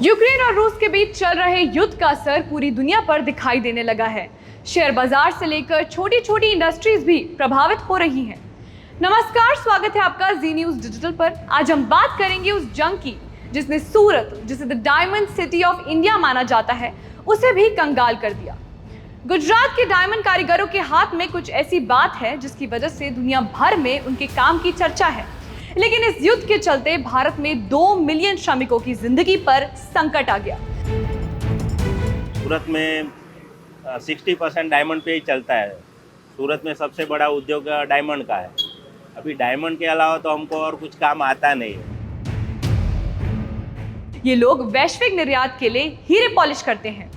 Ukraine और रूस के बीच चल रहे युद्ध का असर पूरी दुनिया पर दिखाई देने लगा है। शेयर बाजार से लेकर छोटी छोटी इंडस्ट्रीज भी प्रभावित हो रही हैं। नमस्कार, स्वागत है आपका जी न्यूज डिजिटल पर। आज हम बात करेंगे उस जंग की जिसने सूरत, जिसे the diamond city of India माना जाता है, उसे भी कंगाल कर दिया। गुजरात के डायमंड कारीगरों के हाथ में कुछ ऐसी बात है जिसकी वजह से दुनिया भर में उनके काम की चर्चा है। लेकिन इस युद्ध के चलते भारत में 2 मिलियन श्रमिकों की जिंदगी पर संकट आ गया। सूरत में 60% डायमंड पे ही चलता है। सूरत में सबसे बड़ा उद्योग डायमंड का है। अभी डायमंड के अलावा तो हमको और कुछ काम आता नहीं है। ये लोग वैश्विक निर्यात के लिए हीरे पॉलिश करते हैं।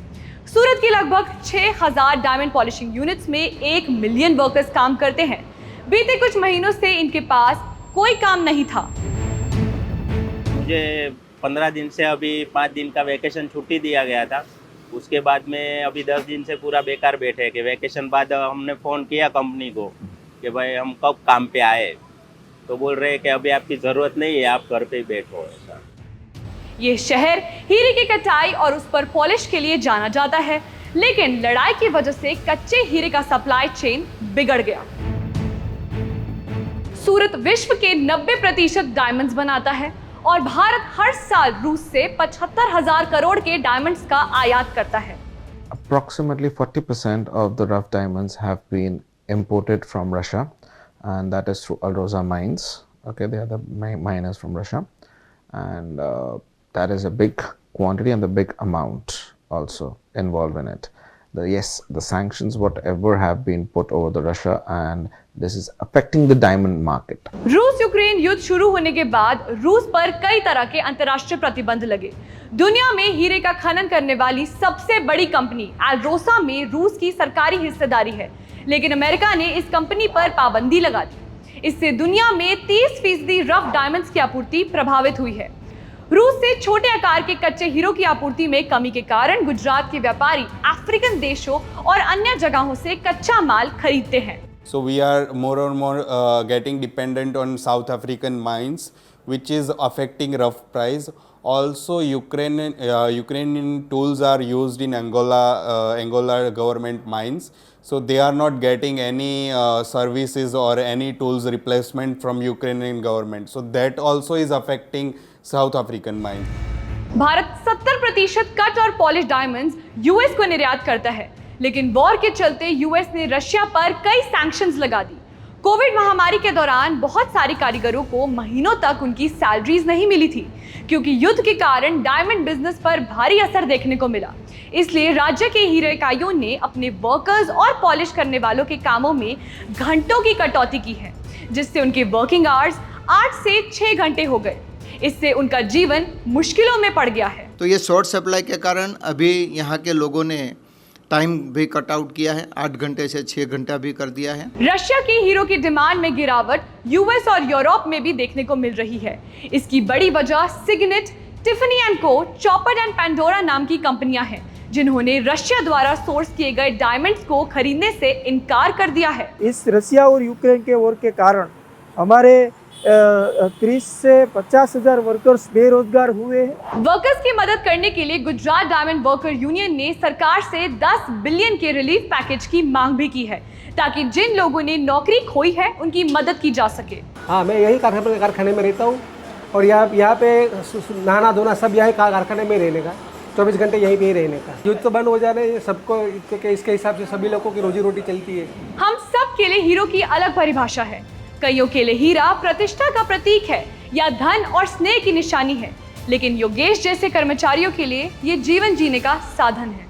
सूरत की लगभग 6000 डायमंड पॉलिशिंग यूनिट्स में 1 मिलियन वर्कर्स काम करते हैं। बीते कुछ महीनों से इनके पास कोई काम नहीं था। मुझे 15 दिन से अभी 5 दिन का वैकेशन छुट्टी दिया गया था। उसके बाद में अभी 10 दिन से पूरा बेकार बैठे कि वैकेशन बाद हमने फ़ोन किया कंपनी को कि भाई हम कब काम पे आए, तो बोल रहे हैं कि अभी आपकी ज़रूरत नहीं है, आप घर पे ही बैठो। ऐसा ये शहर हीरे की कटाई और उस पर पॉलिश के लिए जाना जाता है, लेकिन लड़ाई की वजह से कच्चे हीरे का सप्लाई चेन बिगड़ गया। सूरत विश्व के 90% डायमंड्स बनाता है और भारत हर साल रूस से 75,000 करोड़ के डायमंड्स का आयात करता है। Approximately 40% of the rough diamonds have been imported from Russia, and that is through Alrosa mines. Okay, they are the miners from Russia, and that is a big quantity and the big amount also involved in it. The sanctions whatever have been put over the Russia, and this is affecting the diamond market. रूस Ukraine युद्ध शुरू होने के बाद रूस पर कई तरह के अंतर्राष्ट्रीय प्रतिबंध लगे। दुनिया में हीरे का खनन करने वाली सबसे बड़ी कंपनी एल्रोसा में रूस की सरकारी हिस्सेदारी है, लेकिन अमेरिका ने इस कंपनी पर पाबंदी लगा दी। इससे दुनिया में 30% रफ डायमंड्स की आपूर्ति प्रभावित हुई है। रूस से छोटे आकार के कच्चे हीरों की आपूर्ति में कमी के कारण गुजरात के व्यापारी अफ्रीकन देशों और अन्य जगहों से कच्चा माल खरीदते हैं। So we are more and more getting dependent on South African mines, which is affecting rough price. Also, Ukrainian tools are used in Angola government mines. So they are not getting any services or any tools replacement from Ukrainian government. So that also is affecting South African mines. Bharat 70% cut और polish diamonds US को निर्यात करता है, लेकिन war के चलते US ने Russia पर कई सैंक्शंस लगा दी। कोविड महामारी के दौरान बहुत सारे कारीगरों को महीनों तक उनकी सैलरीज नहीं मिली थी, क्योंकि युद्ध के कारण डायमंड बिजनेस पर भारी असर देखने को मिला। इसलिए राज्य के हीरे इकाइयों ने अपने वर्कर्स और पॉलिश करने वालों के कामों में घंटों की कटौती की है, जिससे उनके वर्किंग आवर्स 8 से 6 घंटे हो गए। इससे उनका जीवन मुश्किलों में पड़ गया है। तो ये शॉर्ट सप्लाई के कारण अभी यहाँ के लोगों ने टाइम भी कट आउट किया है, 8 घंटे से 6 घंटा भी कर दिया है। रशिया के हीरो की डिमांड में गिरावट यूएस और यूरोप में भी देखने को मिल रही है। इसकी बड़ी वजह सिग्नेट, टिफनी एंड को, चॉपर्ड एंड पैंडोरा नाम की कंपनियां हैं, जिन्होंने रशिया द्वारा सोर्स किए गए डायमंड्स को खरीदने से इनकार कर दिया है। इस रशिया और यूक्रेन के वॉर के कारण हमारे 30 से 50,000 वर्कर्स बेरोजगार हुए हैं। वर्कर्स की मदद करने के लिए गुजरात डायमंड वर्कर यूनियन ने सरकार से 10 बिलियन के रिलीफ पैकेज की मांग भी की है, ताकि जिन लोगों ने नौकरी खोई है उनकी मदद की जा सके। हाँ, मैं यही कारखाने में रहता हूँ और यहाँ पे नहाना धोना सब यही कारखाने में रहने का, 24 घंटे यहीं पे ही रहने का। युद्ध तो बंद हो जाने सबको, इसके हिसाब से सभी लोगों की रोजी रोटी चलती है। हम सब के लिए हीरो की अलग परिभाषा है। कईयों के लिए हीरा प्रतिष्ठा का प्रतीक है या धन और स्नेह की निशानी है, लेकिन योगेश जैसे कर्मचारियों के लिए ये जीवन जीने का साधन है।